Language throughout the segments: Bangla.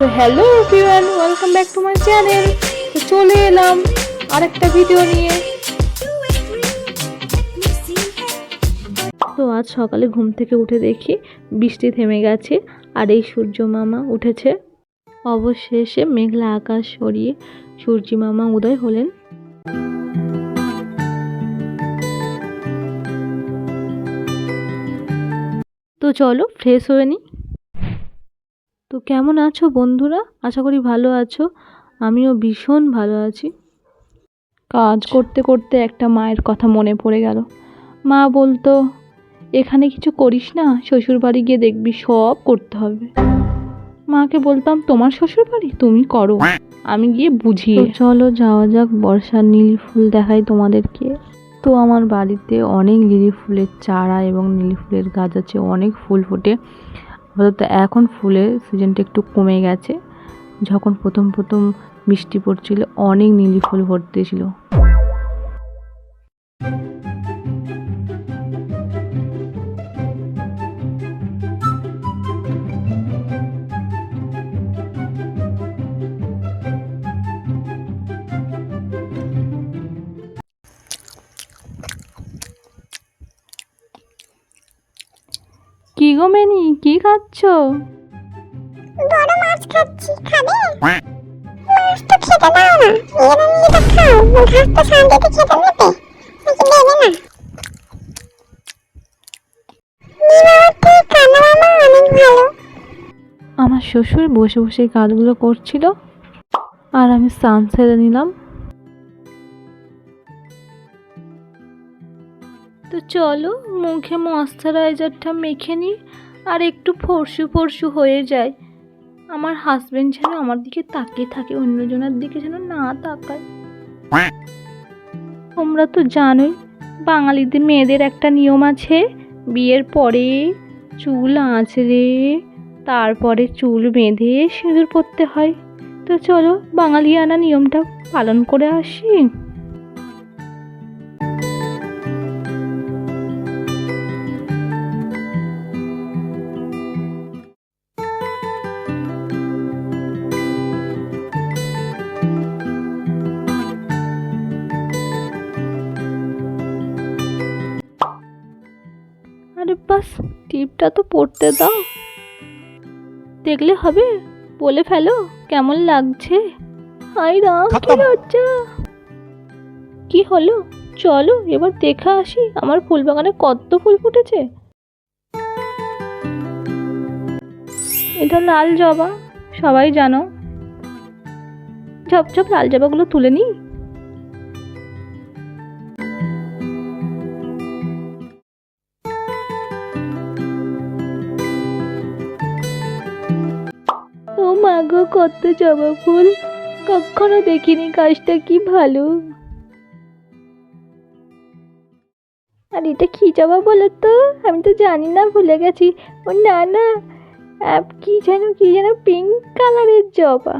তো hello everyone, welcome back to my channel. তো চলে এলাম আরেকটা ভিডিও নিয়ে। তো আজ সকালে ঘুম থেকে উঠে দেখি বৃষ্টি থেমে গেছে আর এই সূর্য মামা উঠেছে। অবশেষে মেঘলা আকাশ সরিয়ে সূর্য মামা উদয় হলেন। তো চলো ফ্রেশ হয়ে নিই। তো কেমন আছো বন্ধুরা? আশা করি ভালো আছো। আমিও ভীষণ ভালো আছি। কাজ করতে করতে একটা মায়ের কথা মনে পড়ে গেল। মা বলতো, এখানে কিছু করিস না, শ্বশুর বাড়ি গিয়ে দেখবি সব করতে হবে। মাকে বলতাম, তোমার শ্বশুর বাড়ি, তুমি করো, আমি গিয়ে বুঝিয়ে। চলো যাওয়া যাক, বর্ষার নীল ফুল দেখাই তোমাদেরকে। তো আমার বাড়িতে অনেক লিলি ফুলের চারা এবং লিলি ফুলের গাছ আছে, অনেক ফুল ফোটে। আপাতত এখন ফুলের সিজনটা একটু কমে গেছে। যখন প্রথম প্রথম বৃষ্টি পড়ছিল অনেক নীলি ফুল ফুটতেছিল। কি গো মেনি, কি খাচ্ছ? বড় মাছ খাচ্ছি, খাবে? মাছ তো খেতে দাও না, নিজে তো খাও, ঘাস তো শান্তিতে খেতে নেবে, নাকি দেবে না? নীলাবতী কানো মামা অনেক ভালো। আমার শ্বশুর বসে বসে কাজগুলো করছিল আর আমি স্নান সেরে নিলাম। তো চলো মুখে ময়শ্চারাইজারটা মেখে নিই আর একটু ফর্সু ফর্সু হয়ে যায়। আমার হাজবেন্ড যেন আমার দিকে তাকিয়ে থাকে, অন্যজনের দিকে যেন না তাকায়। তোমরা তো জানোই বাঙালিদের মেয়েদের একটা নিয়ম আছে, বিয়ের পরে চুল আঁচড়ে তারপরে চুল বেঁধে সিঁদুর পরতে হয়। তো চলো বাঙালিয়ানা নিয়মটা পালন করে আসি। আরে বাস, টিপটা তো পড়তে দাও, দেখলে হবে, বলে ফেলো কেমন লাগছে। হাই রাম, কি লজ্জা! কি হলো? চলো এবার দেখে আসি আমার ফুল বাগানে কত ফুল ফুটেছে। এটা লাল জবা, সবাই জানো। ঝপঝপ লাল জবাগুলো তুলে নিই। ও মা গো, কত জবা ফুল, কখনো দেখিনি, গাছটা কি ভালো। আর এটা কি জবা বলো তো? আমি তো জানি না, ভুলে গেছি। ও না না, কি যেন পিঙ্ক কালারের জবা।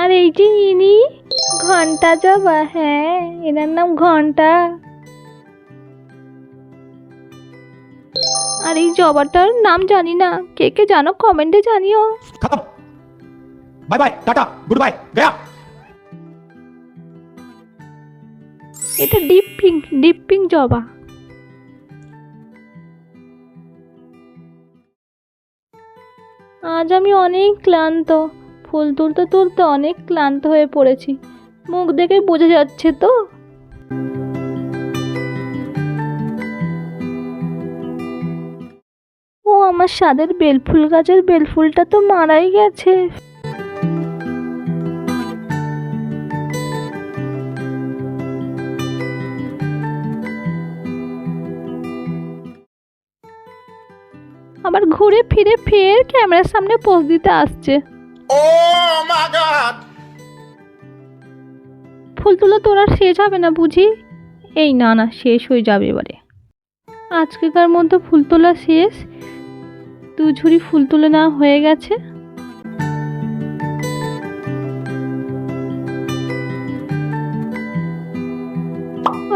আর এই যে ইনি ঘন্টা জবা, হ্যাঁ এনার নাম ঘন্টা। আর এই জবাটার নাম জানি না, কে কে জানো কমেন্টে জানিও। खत्म, bye bye, tata, good bye, गया। এটা ডিপ পিঙ্ক জবা। আজ আমি অনেক ক্লান্ত, ফুল তুলতে তুলতে অনেক ক্লান্ত হয়ে পড়েছি, মুখ দেখে বোঝা যাচ্ছে তো। ও আমার স্বাদের বেলফুল গাছের বেলফুলটা তো মারাই গেছে। আবার ঘুরে ফিরে ফের ক্যামেরার সামনে পোজ দিতে আসছে। Oh my God! ফুল তুলো তোর আর শেষ হবে না বুঝি? এই না না, শেষ হয়ে যাবে এবারে। আজকেকার মধ্যে ফুল তোলা শেষ। দু ঝুড়ি ফুল তুলে নেওয়া হয়ে গেছে।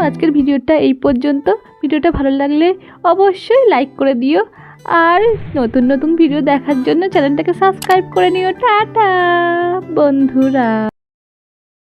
আজকের ভিডিওটা এই পর্যন্ত। ভিডিওটা ভালো লাগলে অবশ্যই লাইক করে দিও, আর নতুন নতুন ভিডিও দেখার জন্য চ্যানেলটাকে সাবস্ক্রাইব করে নিও। টাটা বন্ধুরা।